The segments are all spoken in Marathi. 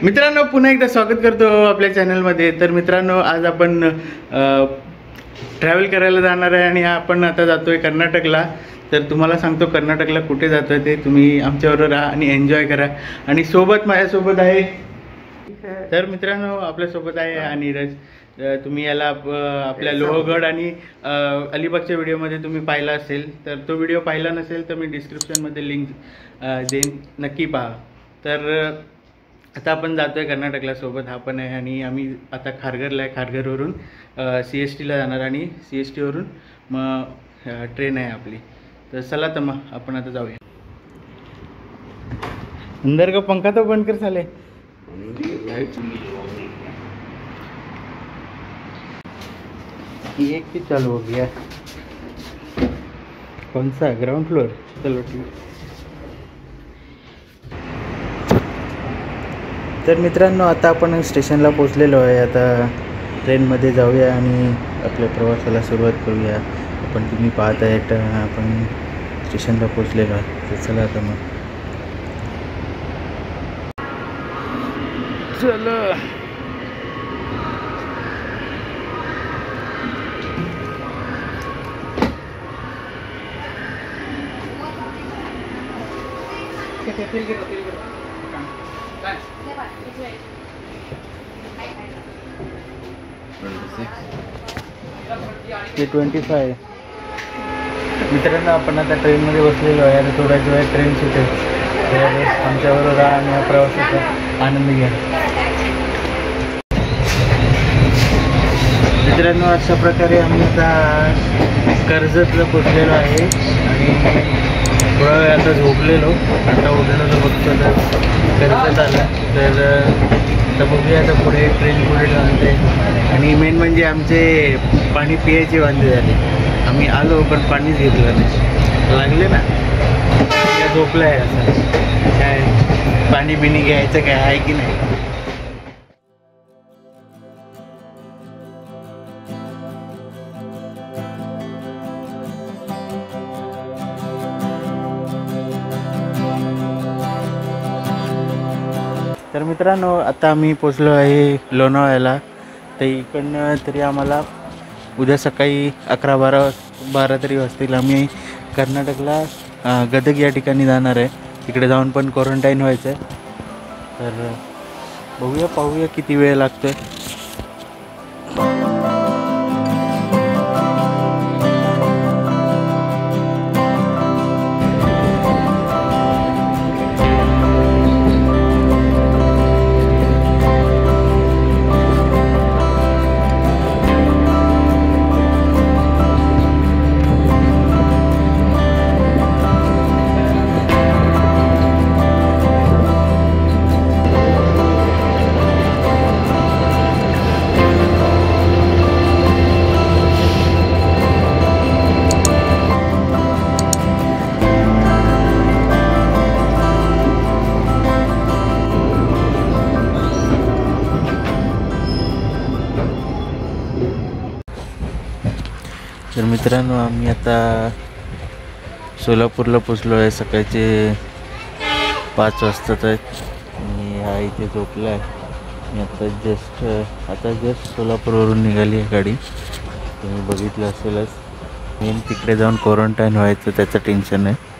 मित्रांनो पुन्हा एकदा स्वागत करतो आपल्या चॅनलमध्ये। तर मित्रांनो आज आपण ट्रॅव्हल करायला जाणार आहे आणि आपण आता जातोय कर्नाटकला। तर तुम्हाला सांगतो कर्नाटकला कुठे जातोय ते तुम्ही आमच्याबरोबर राहा आणि एन्जॉय करा। आणि सोबत माझ्यासोबत आहे तर मित्रांनो आपल्यासोबत आहे नीरज। तुम्ही याला आपल्या लोहगड आणि अलिबागच्या व्हिडिओमध्ये तुम्ही पाहिला असेल, तर तो व्हिडिओ पाहिला नसेल तर मी डिस्क्रिप्शनमध्ये लिंक देईन, नक्की पहा। तर आता आपण जातोय कर्नाटकला, सोबत हा पण आहे आणि आम्ही आता खारघरला आहे। खारघरवरून CSTला जाणार आणि CSTवरून मग ट्रेन आहे आपली। तर चला तर मग आपण आता जाऊया। अंदर का पंखा तो बंद कर साले। एक ही चालू हो गया, कौन सा ग्राउंड फ्लोर? चलो ठीक। तर मित्रांनो आता आपण स्टेशनला पोहोचलेलो आहे। आता ट्रेनमध्ये जाऊया आणि आपल्या प्रवासाला सुरुवात करूया। आपण तुम्ही पाहत आहेत आपण स्टेशनला पोहोचलेलो आहे। तर चला आता मग चलो। ते 25 मित्रांनो आपण आता ट्रेनमध्ये बसलेलो आहे आणि थोड्याच वेळात ट्रेन सुटेल। आमच्याबरोबर राहा आणि या प्रवासाचा आनंद घ्या। मित्रांनो अशा प्रकारे आम्ही आता कर्जतला पोचलेलो आहे आणि थोडा वेळ आता झोपलेलो, आता उठलो तर बघतो तर कर्जत आला। तर आता बघूया आता पुढे ट्रेन पुढे थांबते। आणि मेन म्हणजे आमचे पाणी पियायचे वांदे झाले। आम्ही आलो पण पाणीच घेतलं नाही, लागले ना झोपलं आहे। असं काय पाणी बिणी घ्यायचं काय आहे की नाही। तर मित्रांनो आता आम्ही पोचलो आहे लोणावळ्याला। तर इकडनं तरी आम्हाला उद्या सकाळी 11-12 तरी वाजतील। आम्ही कर्नाटकला गदग या ठिकाणी जाणार आहे। तिकडे जाऊन पण क्वारंटाईन व्हायचं आहे। तर बघूया पाहूया किती वेळ लागतो आहे। तर मित्रांनो आम्ही आता सोलापूरला पोचलो आहे। सकाळचे 5 वाजतात आहेत आणि हा इथे झोपला आहे। आणि आता जस्ट सोलापूरवरून निघाली आहे गाडी। तुम्ही बघितलं असेलच, मेन तिकडे जाऊन क्वारंटाईन व्हायचं त्याचं टेन्शन आहे।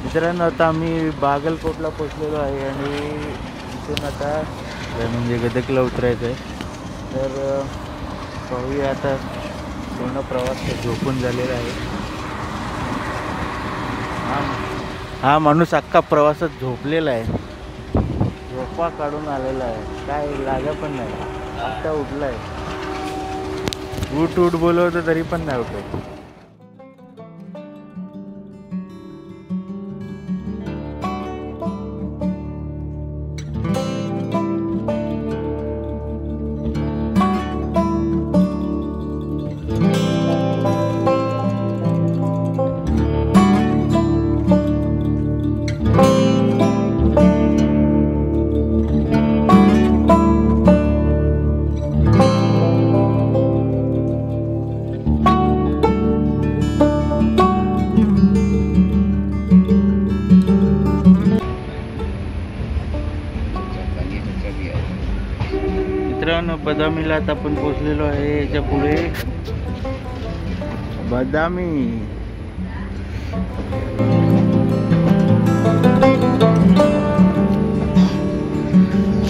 मित्रांनो आता आम्ही बागलकोटला पोचलेलो आहे आणि इथून आता म्हणजे गदगला उतरायचं आहे। तर पाहूया आता पूर्ण प्रवास झोपून झालेला आहे. हा माणूस अख्खा प्रवासात झोपलेला आहे, झोपा काढून आलेला आहे, काय लागा पण नाही. आत्ता उठलाय, उठ उठ बोलवतं तरी पण नाही उठत. मित्रांनो, बदामीला आता आपण पोहोचलेलो आहे. याच्या पुढे बदामी.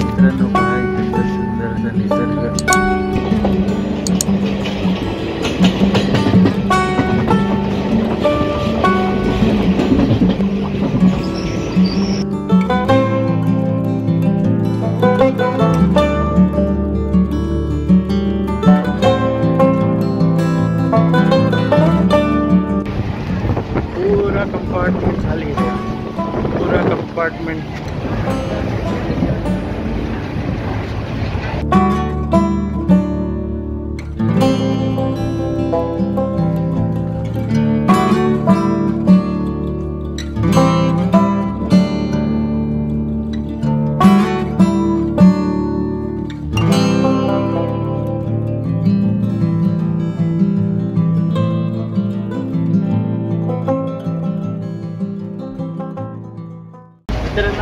मित्रांनो, पहा इकडचा सुंदरसा निसर्ग. कंपार्टमेंट खाली है, पूरा कंपार्टमेंट.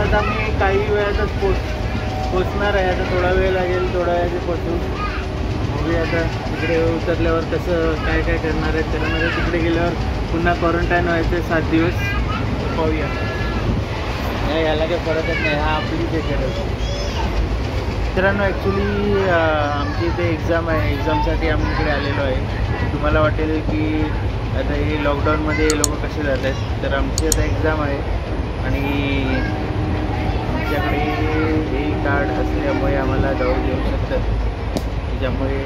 आता मी काही वेळातच पोचणार आहे. आता थोडा वेळ लागेल, थोडा वेळात पोचू. बघूया आता तिकडे उतरल्यावर कसं काय काय करणार आहे. त्याच्यामध्ये तिकडे गेल्यावर पुन्हा क्वारंटाईन व्हायचं 7 दिवस. पाहूया. याला काही फरकच नाही, हा आपली ते करत. मित्रांनो, ॲक्च्युली आमची इथे एक्झाम आहे. एक्झामसाठी आम्ही इकडे आलेलो आहे. तुम्हाला वाटेल की आता हे लॉकडाऊनमध्ये लोक कसे जात आहेत, तर आमची आता एक्झाम आहे आणि आमच्याकडे हे कार्ड असल्यामुळे आम्हाला जाऊ देऊ शकतात. त्याच्यामुळे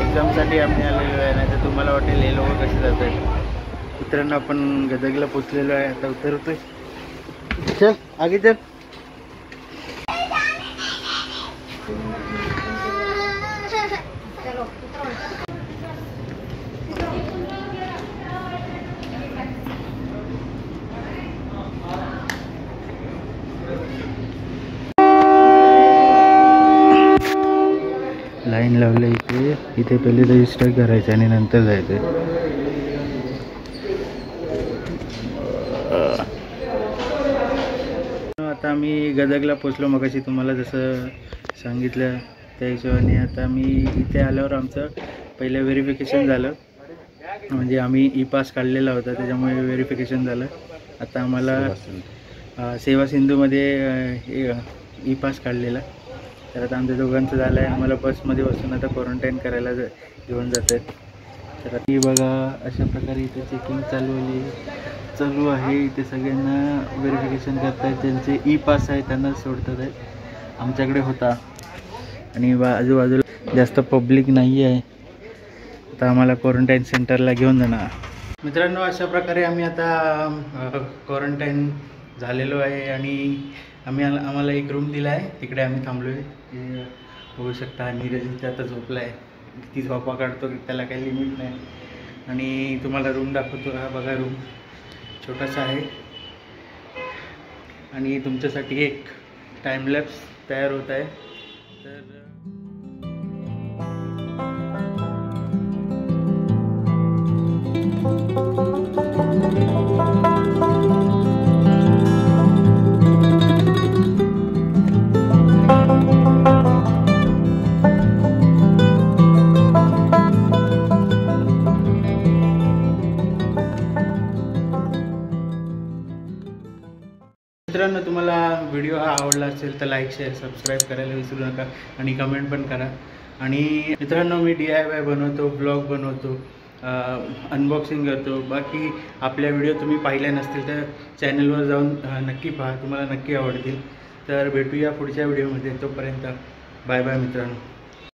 एक्झामसाठी आम्ही आलेलो आहे. नाही तर तुम्हाला वाटेल हे लोक कसे जात आहेत. मित्रांनो, आपण गदगला पोचलेलो आहे. आता उतरतोय. चल आगे चल. लाईन लावलं इथे पहिले रजिस्टर करायचं आणि नंतर जायचं. आता आम्ही गदगला पोचलो. मगाशी तुम्हाला जसं सांगितलं त्या हिशोबाने आता मी इथे आल्यावर आमचं पहिलं व्हेरिफिकेशन झालं. म्हणजे आम्ही ई पास काढलेला होता, त्याच्यामुळे व्हेरिफिकेशन झालं. आता आम्हाला सेवा सिंधूमध्ये ई पास काढलेला. तर आता आमच्या दोघांचं झालं आहे. आम्हाला बसमध्ये बसून आता क्वारंटाईन करायला घेऊन जात आहेत. तर ती बघा अशा प्रकारे इथे चेकिंग चालू आहे. इथे सगळ्यांना व्हेरिफिकेशन करत आहेत. ज्यांचे ई पास आहे त्यांना सोडतात आहेत. आमच्याकडे होता आणि आजूबाजूला जास्त पब्लिक नाही आहे. आता आम्हाला क्वारंटाईन सेंटरला घेऊन जाणार. मित्रांनो, अशा प्रकारे आम्ही आता क्वारंटाईन झालेलो आहे आणि आम्हाला एक रूम दिला आहे. तिकडे आम्ही थांबलो आहे. बघू शकता. नीरज इथे आता झोपला आहे. ती झोपा काढतो की त्याला काही लिमिट नाही. आणि तुम्हाला रूम दाखवतो. हा बघा, रूम छोटासा आहे आणि तुमच्यासाठी एक टाइमलॅप्स तयार होत आहे. तर मित्रांनो, तुम्हाला व्हिडिओ हा आवडला असेल तर लाईक शेअर सबस्क्राईब करायला विसरू नका आणि कमेंट पण करा. आणि मित्रांनो मी DIY बनवतो, ब्लॉग बनवतो, अनबॉक्सिंग करतो. बाकी आपल्या व्हिडिओ तुम्ही पाहिल्या नसतील तर चॅनलवर जाऊन नक्की पहा, तुम्हाला नक्की आवडतील. तर भेटूया पुढच्या व्हिडिओमध्ये. तोपर्यंत बाय बाय मित्रांनो.